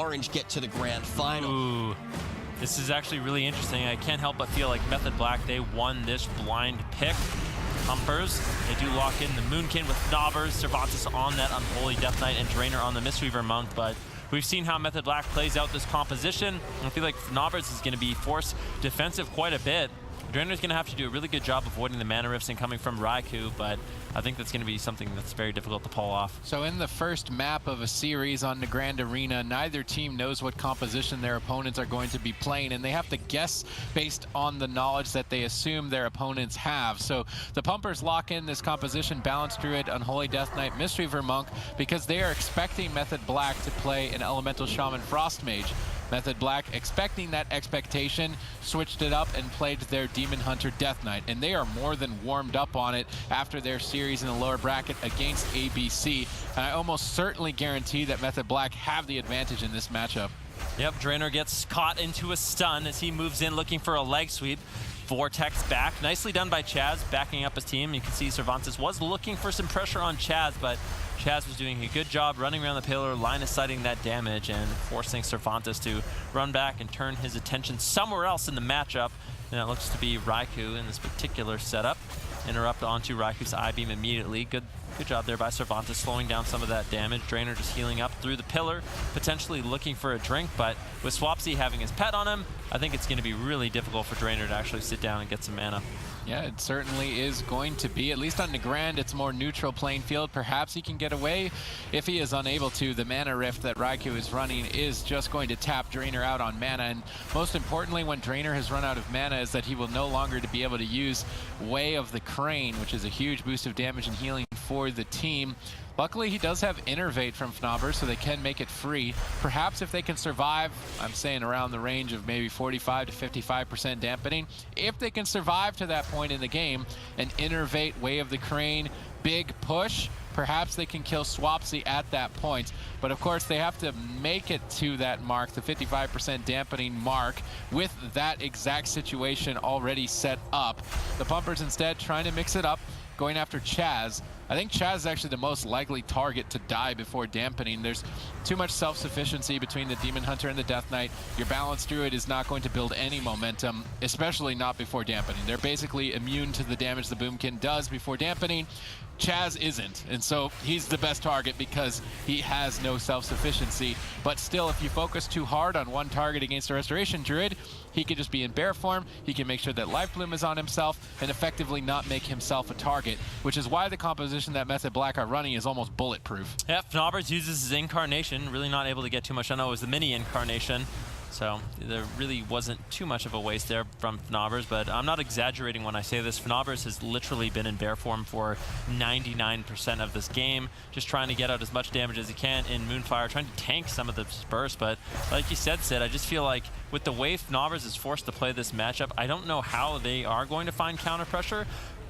orange get to the grand final. Ooh, this is actually really interesting. I can't help but feel like Method Black, they won this blind pick. Pumpers, they do lock in the Moonkin with Knobbers, Cervantes on that Unholy Death Knight, and Drainer on the Mistweaver Monk, but we've seen how Method Black plays out this composition. I feel like Knobbers is going to be force defensive quite a bit. Drainer's going to have to do a really good job avoiding the mana rifts and coming from Raikou, but I think that's going to be something that's very difficult to pull off. So in the first map of a series on the Grand Arena, neither team knows what composition their opponents are going to be playing, and they have to guess based on the knowledge that they assume their opponents have. So the Pumpers lock in this composition, Balanced Druid, Unholy Death Knight, Mistweaver Monk, because they are expecting Method Black to play an Elemental Shaman Frost Mage. Method Black, expecting that expectation, switched it up and played their Demon Hunter Death Knight, and they are more than warmed up on it after their series in the lower bracket against ABC. And I almost certainly guarantee that Method Black have the advantage in this matchup. Yep, Drainer gets caught into a stun as he moves in looking for a leg sweep. Vortex back, nicely done by Chaz, backing up his team. You can see Cervantes was looking for some pressure on Chaz, but Chaz was doing a good job running around the pillar, line of sighting that damage, and forcing Cervantes to run back and turn his attention somewhere else in the matchup. And it looks to be Raikou in this particular setup. Interrupt onto Raikou's I-beam immediately. Good job there by Cervantes, slowing down some of that damage. Drainer just healing up through the pillar, potentially looking for a drink, but with Swapsy having his pet on him, I think it's going to be really difficult for Drainer to actually sit down and get some mana. Yeah, it certainly is going to be. At least on the Grand, it's more neutral playing field. Perhaps he can get away. If he is unable to, the mana rift that Raikou is running is just going to tap Drainer out on mana. And most importantly, when Drainer has run out of mana, is that he will no longer be able to use Way of the Crane, which is a huge boost of damage and healing for the team. Luckily, he does have Innervate from Fnobber, so they can make it free. Perhaps if they can survive, I'm saying around the range of maybe 45 to 55% dampening, if they can survive to that point in the game, and Innervate, Way of the Crane, big push, perhaps they can kill Swapsy at that point. But of course, they have to make it to that mark, the 55% dampening mark, with that exact situation already set up. The Pumpers instead trying to mix it up, going after Chaz. I think Chaz is actually the most likely target to die before dampening. There's too much self-sufficiency between the Demon Hunter and the Death Knight. Your Balanced Druid is not going to build any momentum, especially not before dampening. They're basically immune to the damage the Boomkin does before dampening. Chaz isn't, and so he's the best target because he has no self-sufficiency. But still, if you focus too hard on one target against a Restoration Druid, he could just be in bear form, he can make sure that Life Bloom is on himself, and effectively not make himself a target, which is why the composition that Method Black are running is almost bulletproof. Yeah, Fnobbers uses his Incarnation, really not able to get too much. I know it was the mini Incarnation, so there really wasn't too much of a waste there from Fnobbers, but I'm not exaggerating when I say this. Fnobbers has literally been in bear form for 99% of this game, just trying to get out as much damage as he can in Moonfire, trying to tank some of the burst. But like you said, Sid, I just feel like with the way Fnobbers is forced to play this matchup, I don't know how they are going to find counter pressure.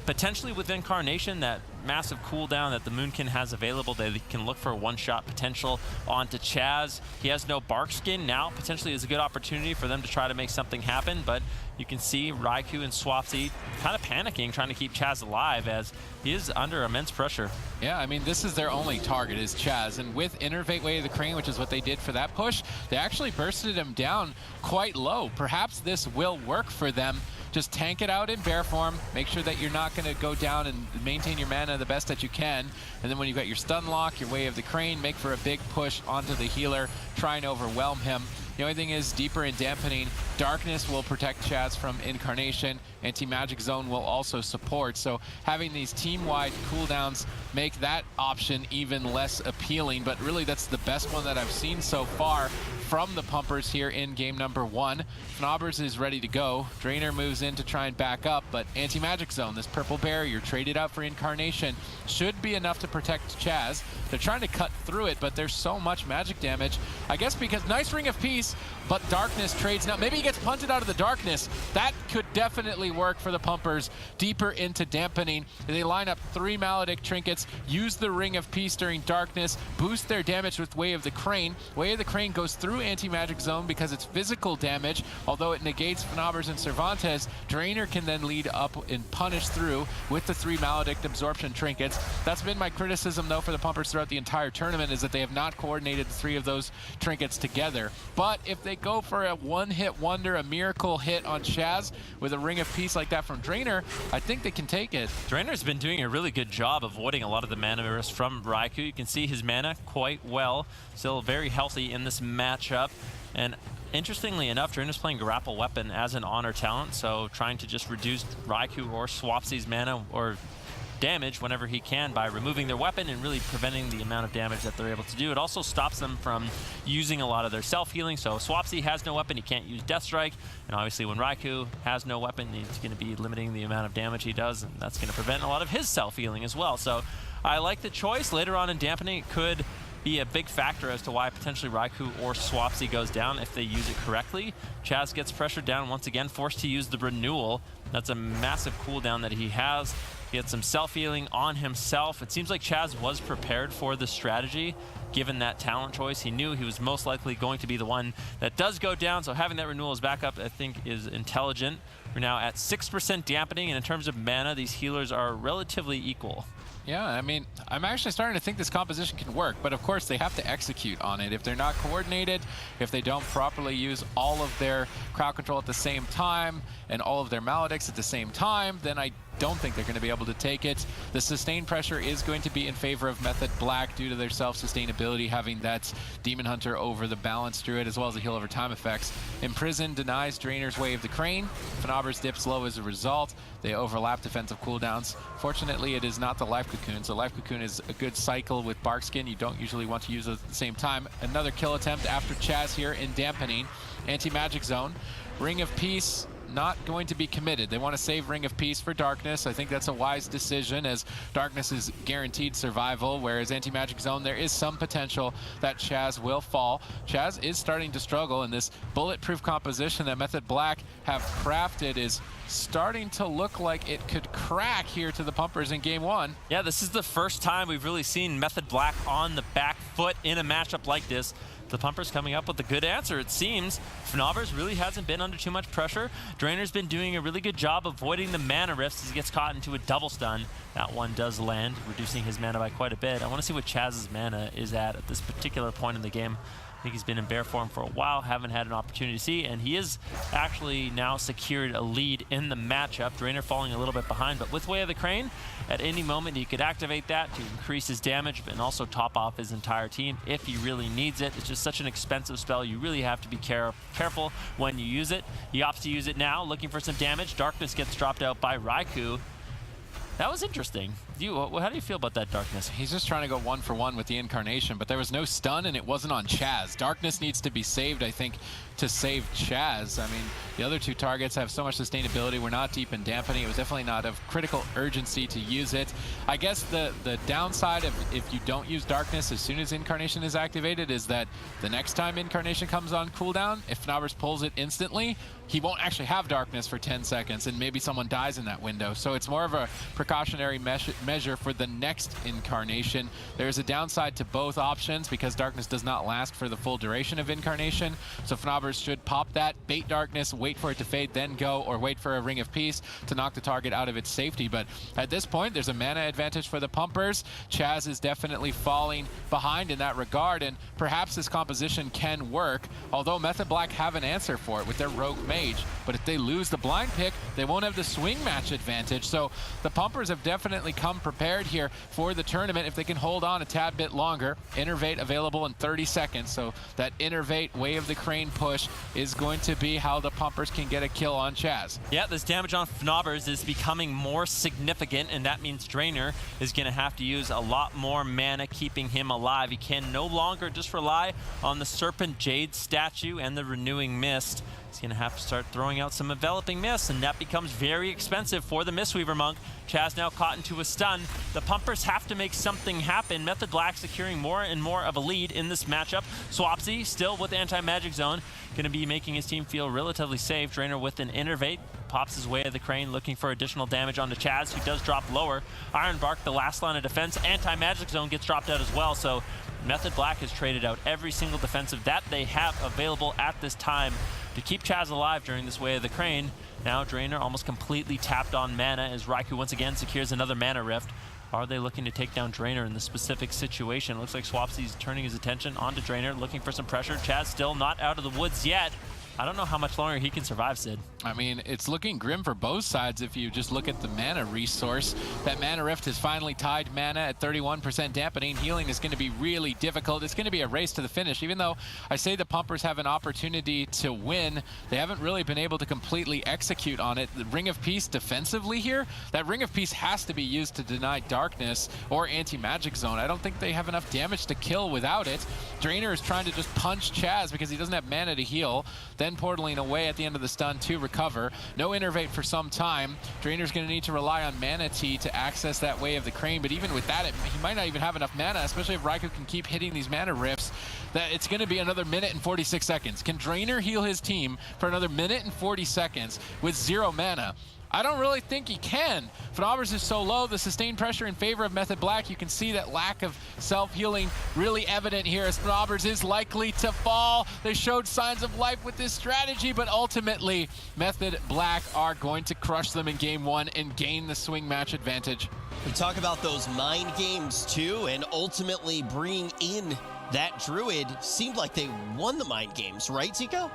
Potentially with Incarnation, that massive cooldown that the Moonkin has available, they can look for a one-shot potential onto Chaz. He has no Bark Skin now. Potentially is a good opportunity for them to try to make something happen, but you can see Raikou and Swapsy kind of panicking, trying to keep Chaz alive as he is under immense pressure. Yeah, I mean, this is their only target, is Chaz. And with Innervate Way of the Crane, which is what they did for that push, they actually bursted him down quite low. Perhaps this will work for them. Just tank it out in bear form, make sure that you're not going to go down and maintain your mana the best that you can. And then when you've got your stun lock, your Way of the Crane, make for a big push onto the healer, try and overwhelm him. The only thing is, deeper in dampening, Darkness will protect Chaz from Incarnation. Anti-Magic Zone will also support. So having these team-wide cooldowns make that option even less appealing. But really, that's the best one that I've seen so far from the Pumpers here in game number 1. Fnobbers is ready to go. Drainer moves in to try and back up, but Anti-Magic Zone, this purple barrier traded out for Incarnation, should be enough to protect Chaz. They're trying to cut through it, but there's so much magic damage. I guess because nice Ring of Peace, Darkness, but Darkness trades now. Maybe he gets punted out of the Darkness. That could definitely work for the Pumpers deeper into dampening. They line up 3 Maledict trinkets, use the Ring of Peace during Darkness, boost their damage with Way of the Crane. Way of the Crane goes through anti-magic zone because it's physical damage, although it negates Fnaubers and Cervantes. Drainer can then lead up and punish through with the 3 Maledict absorption trinkets. That's been my criticism though for the Pumpers throughout the entire tournament, is that they have not coordinated the 3 of those trinkets together. But if they go for a one-hit wonder, a miracle hit on Chaz with a Ring of Peace like that from Drainer, I think they can take it. Drainer's been doing a really good job avoiding a lot of the mana risk from Raikou. You can see his mana quite well, still very healthy in this matchup. And interestingly enough, Drainer's playing Grapple Weapon as an honor talent, so trying to just reduce Raikou or Swapsy's mana or damage whenever he can by removing their weapon and really preventing the amount of damage that they're able to do. It also stops them from using a lot of their self-healing. So if Swapsy has no weapon, he can't use Death Strike. And obviously when Raikou has no weapon, he's going to be limiting the amount of damage he does, and that's going to prevent a lot of his self-healing as well. So I like the choice. Later on in dampening, it could be a big factor as to why potentially Raikou or Swapsy goes down if they use it correctly. Chaz gets pressured down once again, forced to use the Renewal. That's a massive cooldown that he has. He had some self-healing on himself. It seems like Chaz was prepared for this strategy, given that talent choice. He knew he was most likely going to be the one that does go down, so having that Renewal as backup, I think, is intelligent. We're now at 6% dampening, and in terms of mana, these healers are relatively equal. Yeah, I mean, I'm actually starting to think this composition can work, but of course they have to execute on it. If they're not coordinated, if they don't properly use all of their crowd control at the same time and all of their Maledicts at the same time, then I don't think they're going to be able to take it. The sustained pressure is going to be in favor of Method Black due to their self-sustainability, having that Demon Hunter over the Balance Druid, as well as the heal over time effects. Imprison denies Drainer's Way of the Crane. Fnaubers dips low as a result. They overlap defensive cooldowns. Fortunately, it is not the Life Cocoon, so Life Cocoon is a good cycle with Barkskin. You don't usually want to use it at the same time. Another kill attempt after Chaz here in dampening. Anti-Magic Zone. Ring of Peace, not going to be committed. They want to save Ring of Peace for Darkness. I think that's a wise decision, as Darkness is guaranteed survival, whereas Anti-Magic Zone, there is some potential that Chaz will fall. Chaz is starting to struggle, and this bulletproof composition that Method Black have crafted is starting to look like it could crack here to the Pumpers in game 1. Yeah, this is the first time we've really seen Method Black on the back foot in a matchup like this. The Pumpers coming up with a good answer, it seems. Fnaubers really hasn't been under too much pressure. Drainer's been doing a really good job avoiding the mana rifts as he gets caught into a double stun. That one does land, reducing his mana by quite a bit. I want to see what Chaz's mana is at this particular point in the game. I think he's been in bear form for a while, haven't had an opportunity to see, and he is actually now secured a lead in the matchup. Drainer falling a little bit behind, but with Way of the Crane, at any moment he could activate that to increase his damage and also top off his entire team if he really needs it. It's just such an expensive spell. You really have to be careful when you use it. He opts to use it now, looking for some damage. Darkness gets dropped out by Raikou. That was interesting. How do you feel about that Darkness? He's just trying to go 1-for-1 with the Incarnation, but there was no stun and it wasn't on Chaz. Darkness needs to be saved, I think, to save Chaz. I mean, the other 2 targets have so much sustainability. We're not deep in dampening. It was definitely not of critical urgency to use it. I guess the downside of if you don't use Darkness as soon as Incarnation is activated is that the next time Incarnation comes on cooldown, if Fnaubers pulls it instantly, he won't actually have Darkness for 10 seconds and maybe someone dies in that window. So it's more of a precautionary measure for the next Incarnation. There's a downside to both options because Darkness does not last for the full duration of Incarnation. So Fnaubers should pop that, bait Darkness, wait for it to fade, then go, or wait for a Ring of Peace to knock the target out of its safety. But at this point, there's a mana advantage for the Pumpers. Chaz is definitely falling behind in that regard, and perhaps this composition can work, although Method Black have an answer for it with their Rogue Mage. But if they lose the blind pick, they won't have the swing match advantage. So the Pumpers have definitely come prepared here for the tournament if they can hold on a tad bit longer. Innervate available in 30 seconds, so that Innervate Way of the Crane push is going to be how the Pumpers can get a kill on Chaz. Yeah, this damage on Fnaubers is becoming more significant, and that means Drainer is going to have to use a lot more mana keeping him alive. He can no longer just rely on the Serpent Jade statue and the Renewing Mist. He's going to have to start throwing out some Enveloping Mist, and that becomes very expensive for the Mistweaver Monk. Chaz now caught into a stun. done. The Pumpers have to make something happen. Method Black securing more and more of a lead in this matchup. Swapsy still with anti-magic zone, going to be making his team feel relatively safe. Drainer with an innervate, pops his way to the crane, looking for additional damage onto Chaz, who does drop lower. Ironbark, the last line of defense. Anti-magic zone gets dropped out as well, so Method Black has traded out every single defensive that they have available at this time to keep Chaz alive during this way of the crane. Now Drainer almost completely tapped on mana as Raikou once again secures another mana rift. Are they looking to take down Drainer in this specific situation? Looks like Swapsy's turning his attention onto Drainer, looking for some pressure. Chaz still not out of the woods yet. I don't know how much longer he can survive, Sid. I mean, it's looking grim for both sides if you just look at the mana resource. That mana rift has finally tied mana at 31% dampening. Healing is going to be really difficult. It's going to be a race to the finish. Even though I say the Pumpers have an opportunity to win, they haven't really been able to completely execute on it. The Ring of Peace defensively here, that Ring of Peace has to be used to deny darkness or anti-magic zone. I don't think they have enough damage to kill without it. Drainer is trying to just punch Chaz because he doesn't have mana to heal. Then portaling away at the end of the stun to recover. No innervate for some time. Drainer's going to need to rely on Mana Tea to access that way of the crane, but even with that, he might not even have enough mana, especially if Raikou can keep hitting these mana rifts. That it's going to be another minute and 46 seconds. Can Drainer heal his team for another minute and 40 seconds with 0 mana? I don't really think he can. Fnaubers is so low, the sustained pressure in favor of Method Black. You can see that lack of self-healing really evident here as Fnaubers is likely to fall. They showed signs of life with this strategy, but ultimately Method Black are going to crush them in game 1 and gain the swing match advantage. We talk about those mind games too, and ultimately bringing in that Druid seemed like they won the mind games, right, Zico?